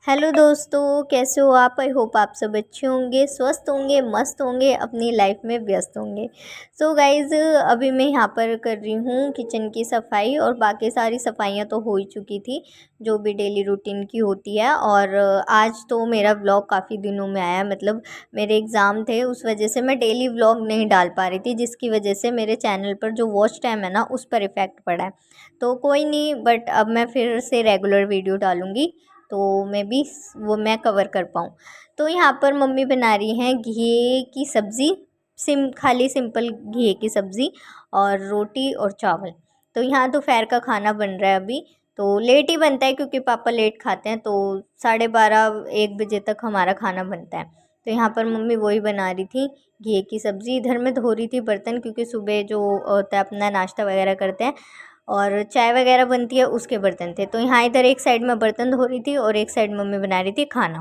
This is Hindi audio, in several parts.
हेलो दोस्तों, कैसे हो आप। आई होप आप सब अच्छे होंगे, स्वस्थ होंगे, मस्त होंगे, अपनी लाइफ में व्यस्त होंगे। सो गाइज़, अभी मैं यहाँ पर कर रही हूँ किचन की सफाई, और बाकी सारी सफाइयाँ तो हो ही चुकी थी जो भी डेली रूटीन की होती है। और आज तो मेरा व्लॉग काफ़ी दिनों में आया, मतलब मेरे एग्ज़ाम थे, उस वजह से मैं डेली व्लॉग नहीं डाल पा रही थी, जिसकी वजह से मेरे चैनल पर जो वॉच टाइम है ना, उस पर इफ़ेक्ट पड़ा है। तो कोई नहीं, बट अब मैं फिर से रेगुलर वीडियो डालूँगी, तो मैं भी वो मैं कवर कर पाऊँ। तो यहाँ पर मम्मी बना रही हैं घी की सब्ज़ी, खाली सिंपल घी की सब्ज़ी और रोटी और चावल। तो यहाँ दोपहर का खाना बन रहा है अभी। तो लेट ही बनता है क्योंकि पापा लेट खाते हैं, तो 12:30-1 बजे तक हमारा खाना बनता है। तो यहाँ पर मम्मी वही बना रही थी, घी की सब्ज़ी। इधर मैं धो रही थी बर्तन, क्योंकि सुबह जो होता है अपना नाश्ता वगैरह करते हैं और चाय वगैरह बनती है, उसके बर्तन थे। तो यहाँ इधर एक साइड में बर्तन धो रही थी और एक साइड मम्मी बना रही थी खाना,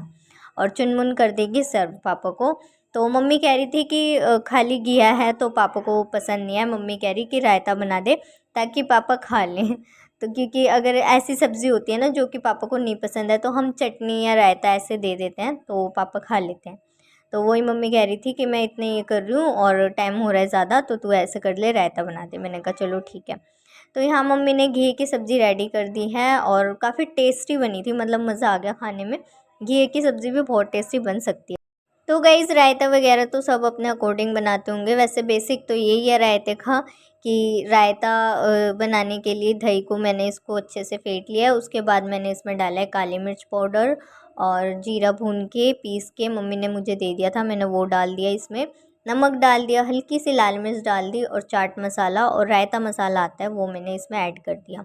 और चुनमुन कर देगी सर्व पापा को। तो मम्मी कह रही थी कि खाली घिया है तो पापा को पसंद नहीं है, मम्मी कह रही कि रायता बना दे ताकि पापा खा लें। तो क्योंकि अगर ऐसी सब्ज़ी होती है ना जो कि पापा को नहीं पसंद है, तो हम चटनी या रायता ऐसे दे देते हैं तो पापा खा लेते हैं। तो वही मम्मी कह रही थी कि मैं इतने ये कर रही हूँ और टाइम हो रहा है ज़्यादा, तो तू ऐसे कर ले, रायता बना दे। मैंने कहा चलो ठीक है। तो यहाँ मम्मी ने घी की सब्ज़ी रेडी कर दी है और काफ़ी टेस्टी बनी थी, मतलब मज़ा आ गया खाने में। घी की सब्ज़ी भी बहुत टेस्टी बन सकती है। तो गाइस, रायता वगैरह तो सब अपने अकॉर्डिंग बनाते होंगे, वैसे बेसिक तो यही है रायते का, कि रायता बनाने के लिए दही को मैंने इसको अच्छे से फेंट लिया है। उसके बाद मैंने इसमें डाला है काली मिर्च पाउडर और जीरा भून के पीस के मम्मी ने मुझे दे दिया था, मैंने वो डाल दिया इसमें। नमक डाल दिया, हल्की सी लाल मिर्च डाल दी, और चाट मसाला और रायता मसाला आता है वो मैंने इसमें ऐड कर दिया,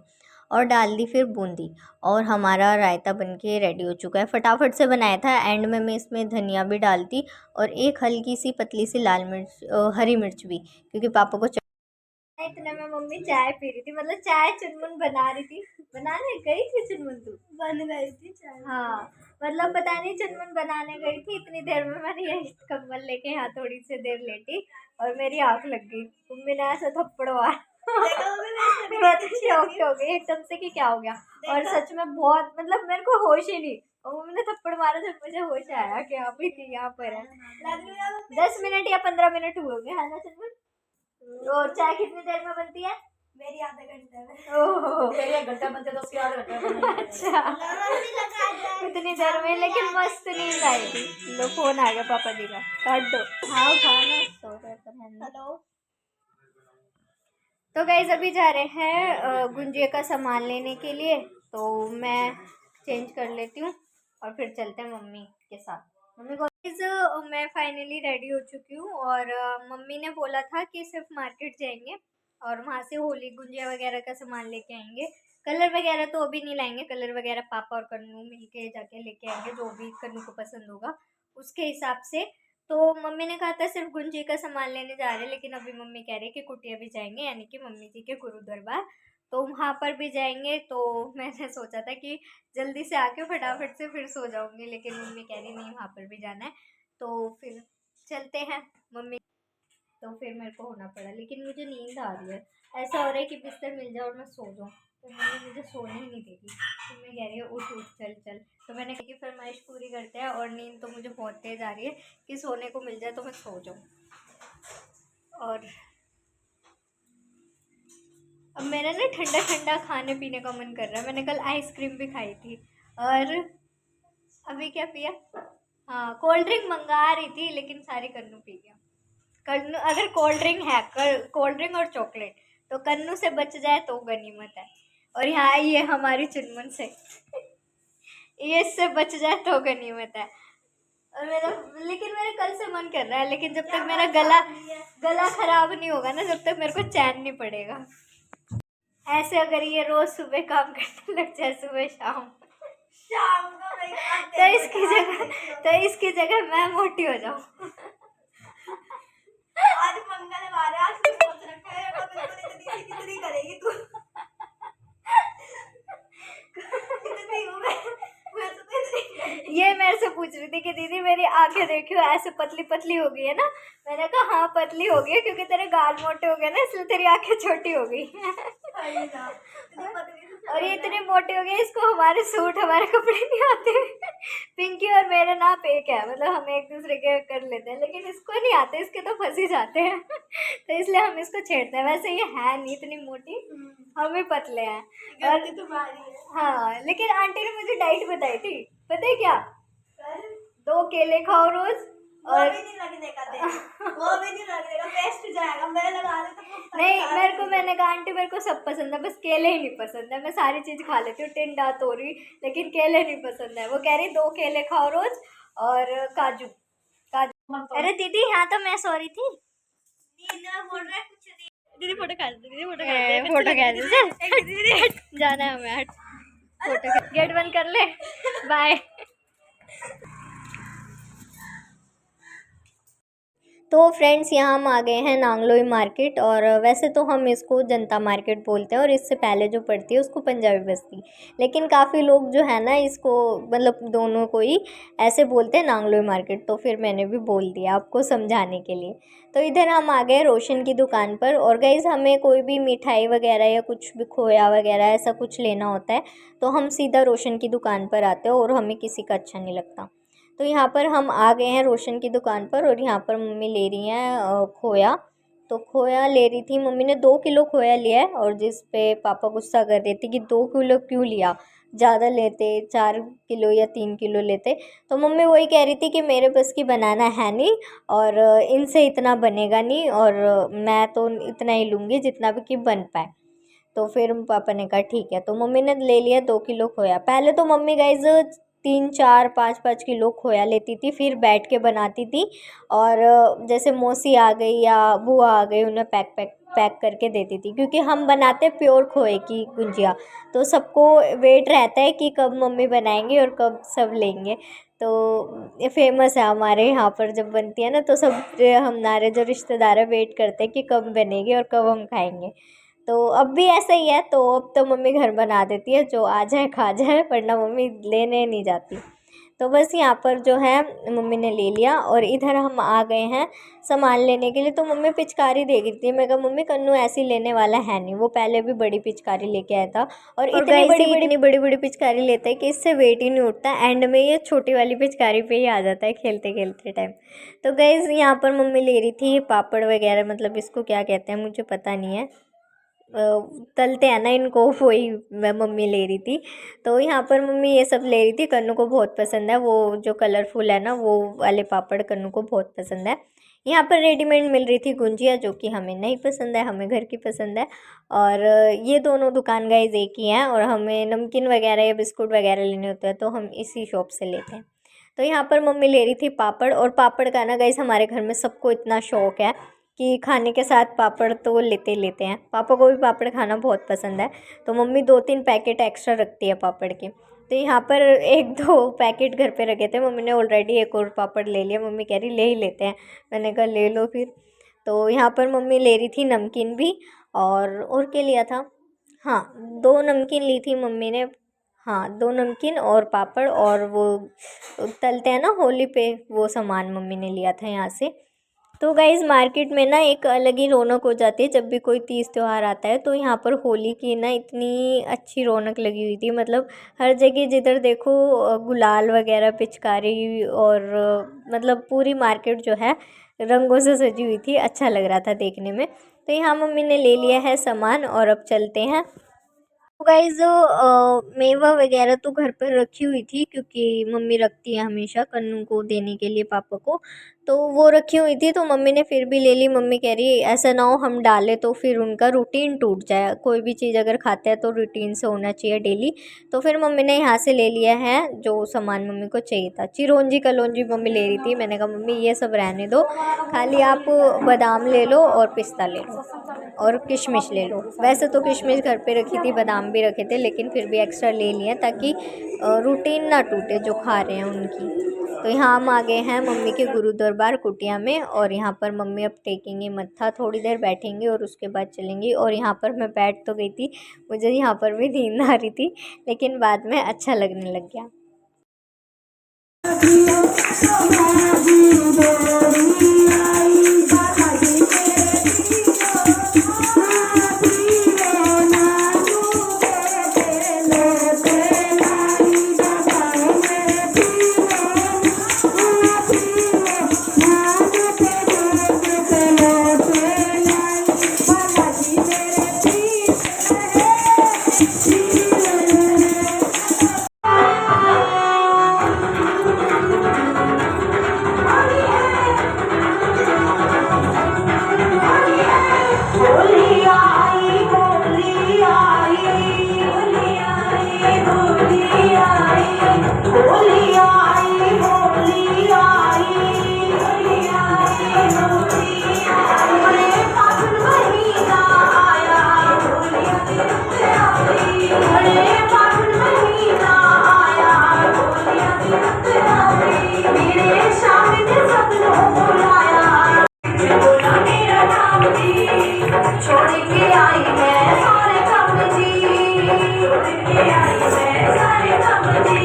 और डाल दी फिर बूंदी। और हमारा रायता बनके रेडी हो चुका है। फटाफट से बनाया था, एंड में मैं इसमें धनिया भी डालती और एक हल्की सी पतली सी लाल मिर्च, हरी मिर्च भी, क्योंकि पापा को इतने में मम्मी चाय पी रही थी, मतलब चाय चुनमुन बना रही थी। बनाने गई थी चुनमुन, तू बन गई थी चाय? हाँ, मतलब पता नहीं चुनमुन बनाने गई थी, इतनी देर में मैंने यही कंबल लेके यहाँ थोड़ी सी देर लेटी और मेरी आँख लग गई। मम्मी ने ऐसा थप्पड़ मारा, मैं तो शॉक्ड हो गई एकदम से कि क्या हो गया। और सच में बहुत, मतलब मेरे को होश ही नहीं, और मम्मी ने थप्पड़ मारा जब मुझे होश आया कि यहाँ पे थी, यहाँ पर है। 10 मिनट या 15 मिनट हुए होंगे, है ना चुनमुन? और चाय कितनी देर में बनती है? मेरी आधे घंटे में। ओहो, मेरी 1 घंटा बनती है तो उसकी आधे घंटे में। अच्छा, इतनी देर में, लेकिन मस्त नींद आई थी। लो फोन आ गया पापा जी का, काट दो। हाँ खाना सो रहे पर है। हेलो। तो गाइस, अभी जा रहे हैं गुंजिया का सामान लेने के लिए, तो मैं चेंज कर लेती हूँ और फिर चलते हैं मम्मी के साथ। मम्मी को मैं फाइनली रेडी हो चुकी हूँ, और मम्मी ने बोला था कि सिर्फ मार्केट जाएंगे और वहाँ से होली गुंजिया वगैरह का सामान लेके आएंगे। कलर वगैरह तो अभी नहीं लाएंगे, कलर वगैरह पापा और कन्नू मिल के जाके लेके आएंगे, जो भी कन्नू को पसंद होगा उसके हिसाब से। तो मम्मी ने कहा था सिर्फ गुंजी का सामान लेने जा रहे हैं, लेकिन अभी मम्मी कह रही है कि कुटिया भी जाएंगे, यानी कि मम्मी जी के गुरु दरबार, तो वहाँ पर भी जाएंगे। तो मैंने सोचा था कि जल्दी से आके फटाफट से फिर सो जाऊंगी, लेकिन मम्मी कह रही नहीं, वहाँ पर भी जाना है, तो फिर चलते हैं मम्मी। तो फिर मेरे को होना पड़ा, लेकिन मुझे नींद आ रही है, ऐसा हो रहा है कि बिस्तर मिल जाए और मैं सो जाऊँ, तो मम्मी मुझे सोने ही नहीं देगी। तो मैं कह रही हूँ उठ उठ चल चल, तो मैंने कहा कि फरमाइश पूरी करते हैं, और नींद तो मुझे बहुत तेज़ आ रही है कि सोने को मिल जाए तो मैं सो जाऊँ। और अब मेरा ना ठंडा ठंडा खाने पीने का मन कर रहा है, मैंने कल आइसक्रीम भी खाई थी, और अभी क्या पिया, हाँ कोल्ड ड्रिंक मंगा रही थी, लेकिन सारी कन्नू पी गया। कन्नू, अगर कोल्ड ड्रिंक है, कोल्ड ड्रिंक और चॉकलेट, तो कन्नू से बच जाए तो गनीमत है, और यहाँ ये हमारी चुनमुन से ये इससे बच जाए तो गनीमत है। और मेरा, लेकिन मेरे कल से मन कर रहा है, लेकिन जब तक मेरा गला गला खराब नहीं होगा ना, जब तक मेरे को चैन नहीं पड़ेगा। ऐसे अगर ये रोज सुबह काम करने लग जाए, सुबह शाम शाम को, तो इसकी जगह मैं मोटी हो जाऊँ। आज मंगलवार है, आज तो सोच रखा है तो बिल्कुल इतनी करेगी तू। ये मेरे से पूछ रही थी कि दीदी मेरी आंखें देखियो ऐसे पतली पतली हो गई है ना, मैंने कहा हाँ पतली हो गई है, क्योंकि तेरे गाल मोटे हो गए ना, इसलिए तेरी आंखें छोटी हो गई। और ये इतने मोटे हो गए, इसको हमारे सूट हमारे कपड़े नहीं आते। पिंकी और मेरे नाप एक है, मतलब हम एक दूसरे के कर लेते हैं, लेकिन इसको नहीं आते, इसके तो फंस ही जाते हैं। तो इसलिए हम इसको छेड़ते हैं। वैसे ये है नहीं इतनी मोटी, हम भी पतले हैं। और हाँ, लेकिन आंटी ने मुझे डाइट बताई थी, पता है क्या? 2 केले खाओ रोज। और भी नहीं लगने का वो भी नहीं लगने का, वेस्ट जाएगा। मैं लगा ले तो नहीं, मेरे को, मैंने कहा आंटी मेरे को सब पसंद है, बस केले ही नहीं पसंद है। मैं सारी चीज खा लेती हूँ, टिंडा तोरी, लेकिन केले नहीं पसंद है। वो कह रही 2 केले खाओ रोज और काजू। काजू, अरे दीदी यहाँ तो मैं सॉरी थी। बोल रहा है कुछ नहीं। दीदी फोटो खा दे, दीदी फोटो खा दे, फोटो खा दे। दीदी जाना है हमें, हट। फोटो गेट बंद कर ले, बाय। तो फ्रेंड्स, यहाँ हम आ गए हैं नांगलोई मार्केट, और वैसे तो हम इसको जनता मार्केट बोलते हैं, और इससे पहले जो पड़ती है उसको पंजाबी बस्ती। लेकिन काफ़ी लोग जो है ना इसको, मतलब दोनों को ही ऐसे बोलते हैं नांगलोई मार्केट, तो फिर मैंने भी बोल दिया आपको समझाने के लिए। तो इधर हम आ गए रोशन की दुकान पर, और गाइस हमें कोई भी मिठाई वगैरह या कुछ भी खोया वगैरह ऐसा कुछ लेना होता है तो हम सीधा रोशन की दुकान पर आते हैं, और हमें किसी का अच्छा नहीं लगता। तो यहाँ पर हम आ गए हैं रोशन की दुकान पर, और यहाँ पर मम्मी ले रही हैं खोया। तो खोया ले रही थी मम्मी ने, 2 किलो खोया लिया है, और जिस पे पापा गुस्सा कर रहे थे कि 2 किलो क्यों लिया, ज़्यादा लेते, 4 किलो या 3 किलो लेते। तो मम्मी वही कह रही थी कि मेरे बस की बनाना है नहीं, और इनसे इतना बनेगा नहीं, और मैं तो इतना ही लूँगी जितना भी कि बन पाए। तो फिर पापा ने कहा ठीक है, तो मम्मी ने ले लिया 2 किलो खोया। पहले तो मम्मी गाइज 3, 4, 5 किलो खोया लेती थी, फिर बैठ के बनाती थी, और जैसे मौसी आ गई या बुआ आ गई उन्हें पैक करके देती थी, क्योंकि हम बनाते प्योर खोए की गुंजिया, तो सबको वेट रहता है कि कब मम्मी बनाएंगी और कब सब लेंगे। तो ये फेमस है हमारे यहाँ पर, जब बनती है ना तो सब हमारे जो रिश्तेदार है वेट करते हैं कि कब बनेगी और कब हम खाएंगे। तो अब भी ऐसा ही है, तो अब तो मम्मी घर बना देती है, जो आ जाए खा जाए, वरना मम्मी लेने नहीं जाती। तो बस यहाँ पर जो है मम्मी ने ले लिया, और इधर हम आ गए हैं सामान लेने के लिए। तो मम्मी पिचकारी दे रही थी, मैं कहा मम्मी कन्नू ऐसी लेने वाला है नहीं, वो पहले भी बड़ी पिचकारी लेके आया था, और इतनी बड़ी बड़ी पिचकारी लेता है कि इससे वेट ही नहीं उठता, एंड में ये छोटी वाली पिचकारी पे ही आ जाता है खेलते खेलते टाइम। तो गाइस यहाँ पर मम्मी ले रही थी पापड़ वगैरह, मतलब इसको क्या कहते हैं मुझे पता नहीं है, तलते हैं ना इनको, वही मम्मी ले रही थी। तो यहाँ पर मम्मी ये सब ले रही थी, कन्नू को बहुत पसंद है, वो जो कलरफुल है ना वो वाले पापड़ कन्नू को बहुत पसंद है। यहाँ पर रेडीमेड मिल रही थी गुंजिया, जो कि हमें नहीं पसंद है, हमें घर की पसंद है। और ये दोनों दुकान गाइस एक ही हैं, और हमें नमकीन वगैरह या बिस्कुट वगैरह लेने होते हैं तो हम इसी शॉप से लेते हैं। तो यहाँ पर मम्मी ले रही थी पापड़, और पापड़ का ना गाइस हमारे घर में सबको इतना शौक है कि खाने के साथ पापड़ तो लेते ही लेते हैं। पापा को भी पापड़ खाना बहुत पसंद है, तो मम्मी 2-3 पैकेट एक्स्ट्रा रखती है पापड़ के। तो यहाँ पर 1-2 पैकेट घर पे रखे थे, मम्मी ने ऑलरेडी एक और पापड़ ले लिया, मम्मी कह रही ले ही लेते हैं, मैंने कहा ले लो फिर। तो यहाँ पर मम्मी ले रही थी नमकीन भी, और क्या लिया था, हाँ 2 नमकीन ली थी मम्मी ने, हाँ 2 नमकीन और पापड़, और वो तलते हैं ना होली पे, वो सामान मम्मी ने लिया था यहाँ से। तो गाइज़ मार्केट में ना एक अलग ही रौनक हो जाती है जब भी कोई तीज त्यौहार आता है। तो यहाँ पर होली की ना इतनी अच्छी रौनक लगी हुई थी, मतलब हर जगह जिधर देखो गुलाल वगैरह पिचकारी, और मतलब पूरी मार्केट जो है रंगों से सजी हुई थी, अच्छा लग रहा था देखने में। तो यहाँ मम्मी ने ले लिया है सामान, और अब चलते हैं। तो गाइज़ मेवा वगैरह तो घर पर रखी हुई थी, क्योंकि मम्मी रखती है हमेशा कन्नू को देने के लिए पापा को, तो वो रखी हुई थी, तो मम्मी ने फिर भी ले ली। मम्मी कह रही ऐसा ना हो हम डालें तो फिर उनका रूटीन टूट जाए, कोई भी चीज़ अगर खाते हैं तो रूटीन से होना चाहिए डेली। तो फिर मम्मी ने यहाँ से ले लिया है जो सामान मम्मी को चाहिए था। चिरौंजी कलौंजी मम्मी ले रही थी, मैंने कहा मम्मी ये सब रहने दो, खाली आप बादाम ले लो और पिस्ता ले लो और किशमिश ले लो। वैसे तो किशमिश घर पे रखी थी, बादाम भी रखे थे, लेकिन फिर भी एक्स्ट्रा ले लिए ताकि रूटीन ना टूटे जो खा रहे हैं उनकी। तो यहाँ हम आ गए हैं मम्मी के गुरु दरबार कुटिया में, और यहाँ पर मम्मी अब टेकेंगे मत्था, थोड़ी देर बैठेंगे और उसके बाद चलेंगी। और यहाँ पर मैं बैठ तो गई थी, मुझे यहाँ पर भी नींद आ रही थी, लेकिन बाद में अच्छा लगने लग गया। होली आई, होली आई, होली आई, होली आई। अरे फागुन महीना आया, होलिया की रुत आई। अरे फागुन महीना आया, होलिया की रुत आई। मेरे श्याम ने सपनों बुलाया, बोला मेरा नाम जी, छोड़ के आई है सारे काम जी, छोड़ के आई है सारे काम जी।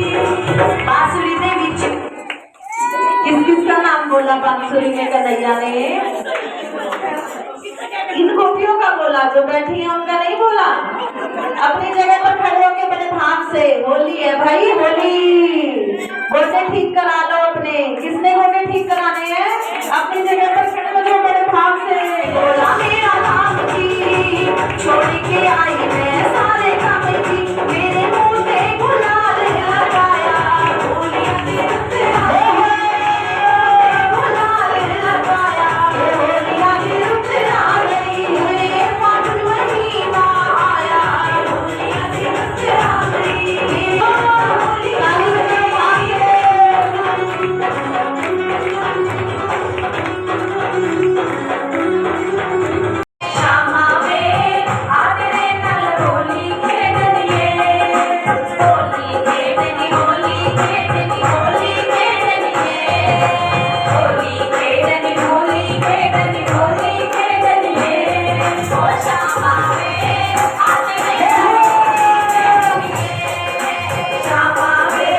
बांसुरी दे विच किसका नाम बोला बांसुरी में कन्हैया ने? इन गोपियों का बोला, जो बैठी है उनका नहीं बोला। अपनी जगह पर खड़े होके बड़े भाग से, होली है भाई होली, गोटे ठीक करा लो अपने। किसने गोटे ठीक कराने हैं? अपनी जगह पर खड़े हो जाओ बड़े भाग से। बोला मेरा नाम जी, छोड़ के आई मैं सारे काम जी, मेरे मुंह पे गुलाल लगाया, होलिया की रुत आई, गुलाल लगाया, होलिया की रुत आ गई। अरे फागुन महीना आया, होलिया की रुत आ गई। होली आई श्यामा वे आते रे नल होली खेलनिए, होली खेलनी, होली खेलनी, होली खेलनिए, होली खेलनी, होली खेलनी, होली खेलनिए। ओ श्यामा वे आते रे नल होली खेलनिए, श्यामा वे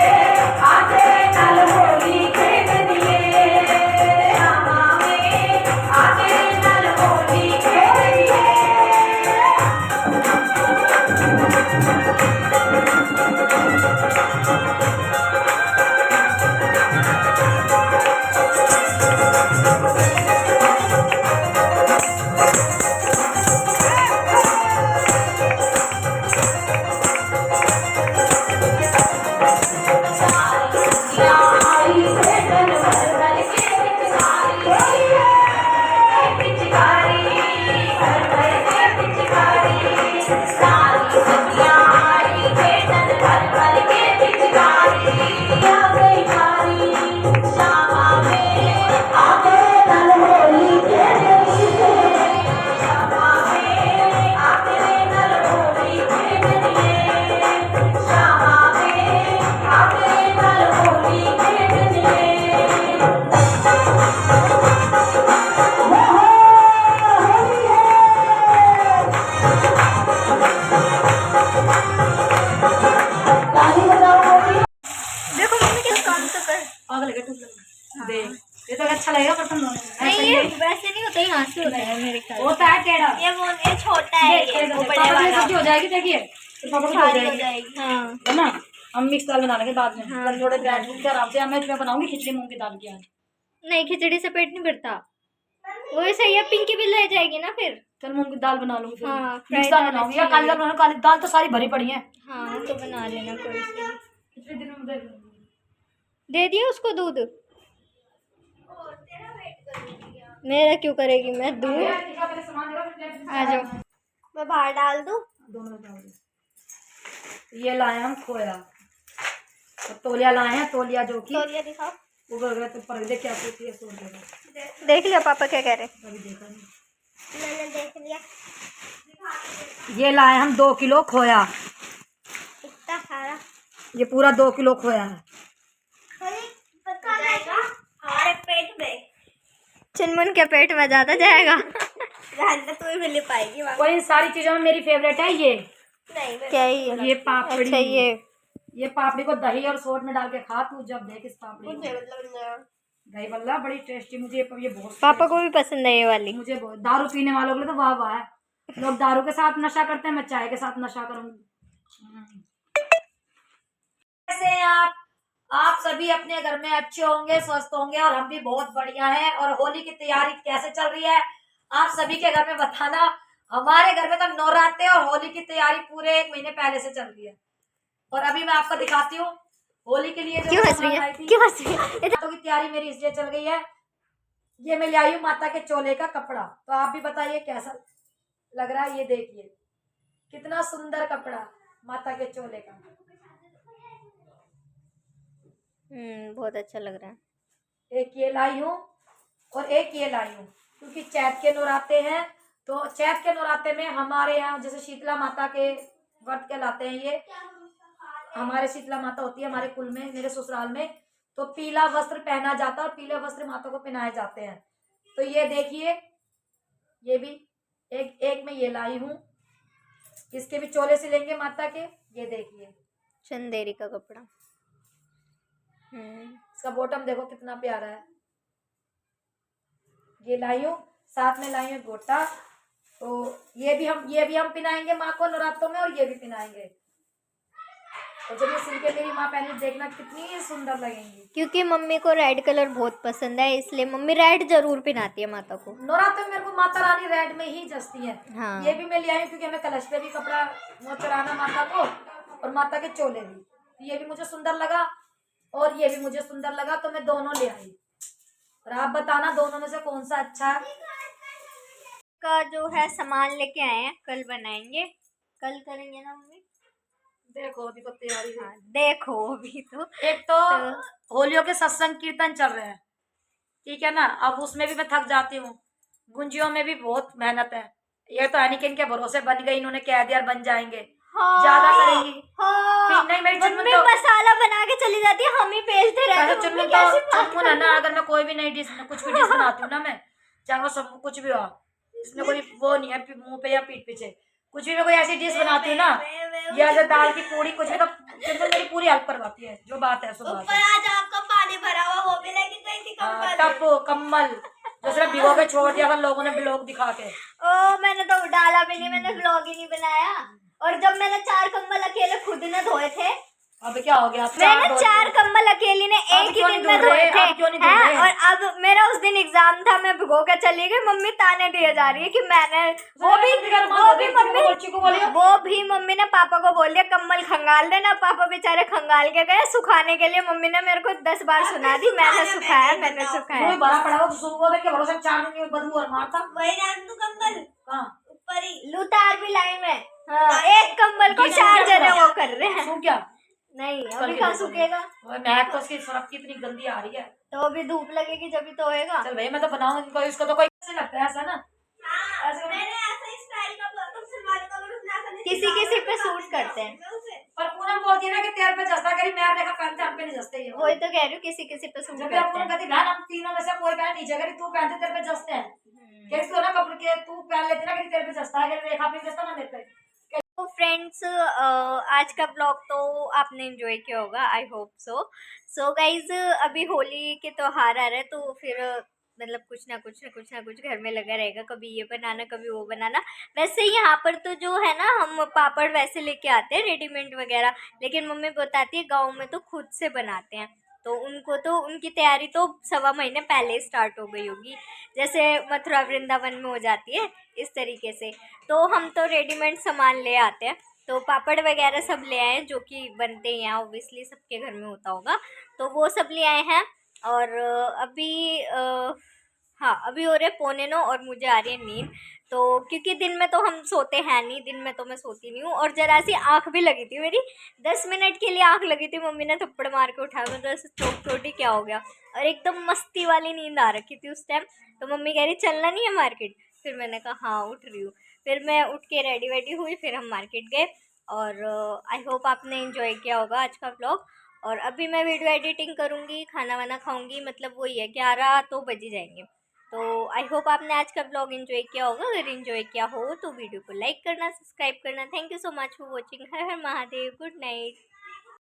आते रे नल होली खेलनिए, श्यामा वे आते रे नल होली खेलनिए। देखो मम्मी किस काम तो कर। आग लगे टूट दे, ये तो अच्छा लगेगा पर तुम नहीं ये वैसे नहीं होता, यहाँ से होता है मेरे ख्याल होता है टेढ़ा। ये छोटा है, ये वो बड़े पापा की वाला सब्जी हो जाएगी, देखिए तो पापा की हो भारी हो जाएगी, जाएगी। हाँ है ना? हम मिक्स दाल बना लेंगे बाद में। हाँ, कल थोड़े प्याज के आराम से मैं तुम्हें बनाऊंगी खिचड़ी मूंग की दाल की आज। नहीं खिचड़ी से पेट नहीं भरता, वो सही है, पिंकी भी ले जाएगी ना फिर। कल मूंग की दाल बना लूंगी, हाँ, मिक्स फ्राई दाल दाल बनाऊंगी, अच्छी या काली दाल बनाऊंगी। काली दाल तो सारी भरी पड़ी है। हाँ तो बना लेना कोई सी। खिचड़ी दिन में देख लूंगी। दे दिया उसको दूध, मेरा क्यों करेगी, मैं दूध आ जाओ, मैं बाहर डाल दूँ। दोनों डाल दो। ये लाए हम खोया और तौलिया लाए हैं, तौलिया जो कि तौलिया दिखाओ, वो बोल रहे तो पर देख क्या सोचती है, सोच देगा। देख लिया पापा क्या कह रहे? कभी देखा नहीं। मैंने देख लिया। ये लाए हम 2 किलो खोया, इतना सारा, ये पूरा 2 किलो खोया है। हमारे पेट में, चुनमुन के पेट में ज्यादा जाएगा। तू ही मिल पाएगी और इन सारी चीजों में मेरी फेवरेट है ये, नहीं क्या ही ये पापड़ी। अच्छा ये पापड़ी को दही और सोट में डाल के खा तू, जब देख इस पापड़ी को। दही बल्ला बड़ी टेस्टी, मुझे ये बहुत पापा को भी पसंद है ये वाली। मुझे बहुत, दारू पीने वालों के लिए तो वाह वाह है। लोग दारू के साथ नशा करते हैं, मैं चाय के साथ नशा करूंगी। कैसे हैं आप सभी अपने घर में अच्छे होंगे, स्वस्थ होंगे, और हम भी बहुत बढ़िया हैं। और होली की तैयारी कैसे चल रही है आप सभी के घर में बताना। हमारे घर में तो नवरात्रे और होली की तैयारी पूरे 1 महीने पहले से चल रही है। और अभी मैं आपको दिखाती हूँ होली के लिए क्यों हंस रही है, क्यों हंस रही है? तो की तैयारी मेरी इसलिए चल गई है, ये मैं ले आई हूँ माता के चोले का कपड़ा। तो आप भी बताइए कैसा लग रहा है। ये देखिए कितना सुंदर कपड़ा माता के चोले का। बहुत अच्छा लग रहा है। एक ये लाई हूँ और एक ये लाई हूँ, क्योंकि चैत के नवराते हैं, तो चैत के नवराते में हमारे यहाँ जैसे शीतला माता के व्रत कहलाते हैं ये, हमारे शीतला माता होती है हमारे कुल में, मेरे ससुराल में, तो पीला वस्त्र पहना जाता है और पीले वस्त्र माता को पहनाए जाते हैं। तो ये देखिए, ये भी एक में ये लाई हूँ, इसके भी चोले सिलेंगे माता के। ये देखिए चंदेरी का कपड़ा। इसका बॉटम देखो कितना प्यारा है। ये लाई हूँ, साथ में लाई हूँ गोटा, तो ये भी हम पहनाएंगे माँ को नवरात्रों में, और ये भी पहनाएंगे। तो जब ये सिल के मेरी माँ पहने देखना कितनी सुंदर लगेंगी। क्योंकि मम्मी को रेड कलर बहुत पसंद है, इसलिए मम्मी रेड जरूर पहनाती है माता को। नवरात्र में मेरे को माता रानी रेड में ही जचती है। हाँ। ये भी मैं ले आई हूँ क्योंकि हमें कलश पे भी कपड़ा वो चढ़ाना माता को, और माता के चोले भी, ये भी मुझे सुंदर लगा और ये भी मुझे सुंदर लगा, तो मैं दोनों ले आई। और आप बताना दोनों में से कौन सा अच्छा है। का जो है सामान लेके आए हैं, कल बनाएंगे, कल करेंगे ना मम्मी। देखो अभी तो तैयारी है। हाँ, देखो अभी तो एक तो होलियों के सत्संग कीर्तन चल रहे हैं, ठीक है ना, अब उसमें भी मैं थक जाती हूँ। गुंजियों में भी बहुत मेहनत है, ये तो है नहीं कि इनके भरोसे बन गई, इन्होंने कह दिया बन जाएंगे। हाँ, ज्यादा करेंगी। हाँ, नहीं मेरी चुनमुन मम्मी तो मसाला बना के चली जाती है, हम ही बेचते रहते हैं। चुनमुन तो चुनमुन है ना, अगर मैं कोई भी नई डिश कुछ भी डिश बनाती हूँ ना, मैं चाहे वो सब कुछ भी हो, इसमें कोई वो नहीं है मुंह पे या पीठ पीछे, कुछ भी मैं कोई ऐसी डिश बनाती हूँ ना, या जो दाल की पूरी कुछ भी, तो चुनमुन मेरी पूरी हेल्प करवाती है, जो बात है सो बात है। आज आपका पानी भरा हुआ वो भी लेके गई थी कम्बल। टप कम्बल जो सिर्फ भिगो के छोड़ दिया था लोगों ने ब्लॉग दिखा के। ओ मैंने तो डाला भी नहीं, मैंने ब्लॉग ही नहीं बनाया। और जब मैंने 4 कंबल अकेले खुद ने धोए थे। अब क्या हो गया, मैंने 4 कंबल अकेली ने एक ही दिन में धोए थे। और अब मेरा उस दिन एग्जाम था, मैं भिगो के चली गई, मम्मी ताने दिए जा रही है कि मैंने वो भी मम्मी ने पापा को बोल दिया कंबल खंगाल देना। पापा बेचारे खंगाल के गए सुखाने के लिए, मम्मी ने मेरे को 10 बार सुना दी मैंने सुखाया मैंने सुखाया। बड़ा पड़ा हो तो सुबह के भरोसे 4 दिन में बदबू और मारता वही रात तू कंबल ऊपर ही लुतार भी लाई मैं। हाँ, एक कंबल को 4 जने वो कर रहे हैं। सूख क्या नहीं अभी कहाँ सूखेगा, महक तो उसकी सड़क की इतनी गंदी आ रही है। तो अभी धूप लगेगी जब तो होएगा। चल भाई मैं तो बनाऊं इनको, इसको तो कोई ऐसे लगता है ऐसा ना। किसी पे सूट करते हैं, पर पूनम बोलती है ना कि तेरे पे जस्ता करी, मैं देखा पहनते हम पे नहीं जस्ते ही। वही तो कह रही हूँ किसी पे सूट जब करते आप पूनम कहती बहन हम तीनों में से कोई पहन नीचे करी, तू पहनते तेरे पे जस्ते हैं, कहती तो ना कपड़े के तू पहन लेती ना कि तेरे पे जस्ता है, रेखा पे जस्ता ना मेरे पे। तो फ्रेंड्स आज का ब्लॉग तो आपने एंजॉय किया होगा, आई होप सो गाइज अभी होली के त्योहार आ रहे हैं, तो फिर मतलब कुछ ना कुछ घर में लगा रहेगा, कभी ये बनाना कभी वो बनाना। वैसे यहाँ पर तो जो है ना हम पापड़ वैसे लेके आते हैं रेडीमेड वगैरह, लेकिन मम्मी बताती है गाँव में तो खुद से बनाते हैं, तो उनको तो उनकी तैयारी तो 1.25 महीने पहले ही स्टार्ट हो गई होगी, जैसे मथुरा वृंदावन में हो जाती है इस तरीके से। तो हम तो रेडीमेड सामान ले आते हैं, तो पापड़ वगैरह सब ले आए जो कि बनते हैं ऑब्वियसली सबके घर में होता होगा, तो वो सब ले आए हैं। और अभी हाँ अभी हो रहे 8:45 और मुझे आ रही है नींद, तो क्योंकि दिन में तो हम सोते हैं नहीं, दिन में तो मैं सोती नहीं हूँ। और जरा सी आँख भी लगी थी मेरी, 10 मिनट के लिए आँख लगी थी, मम्मी ने थप्पड़ मार के उठाया, मैं तो ऐसे छोटी क्या हो गया, और एकदम मस्ती वाली नींद आ रखी थी उस टाइम। तो मम्मी कह रही चलना नहीं है मार्केट, फिर मैंने कहा हाँ उठ रही हूँ, फिर मैं उठ के रेडी वेडी हुई, फिर हम मार्केट गए। और आई होप आपने एंजॉय किया होगा आज का व्लॉग। और अभी मैं वीडियो एडिटिंग करूँगी, खाना वाना खाऊंगी, मतलब वही है 11 तो बज ही जाएंगे। तो आई होप आपने आज का ब्लॉग एंजॉय किया होगा, अगर एंजॉय किया हो तो वीडियो को लाइक करना, सब्सक्राइब करना। Thank you so much for watching. Her her Mahadev, good night.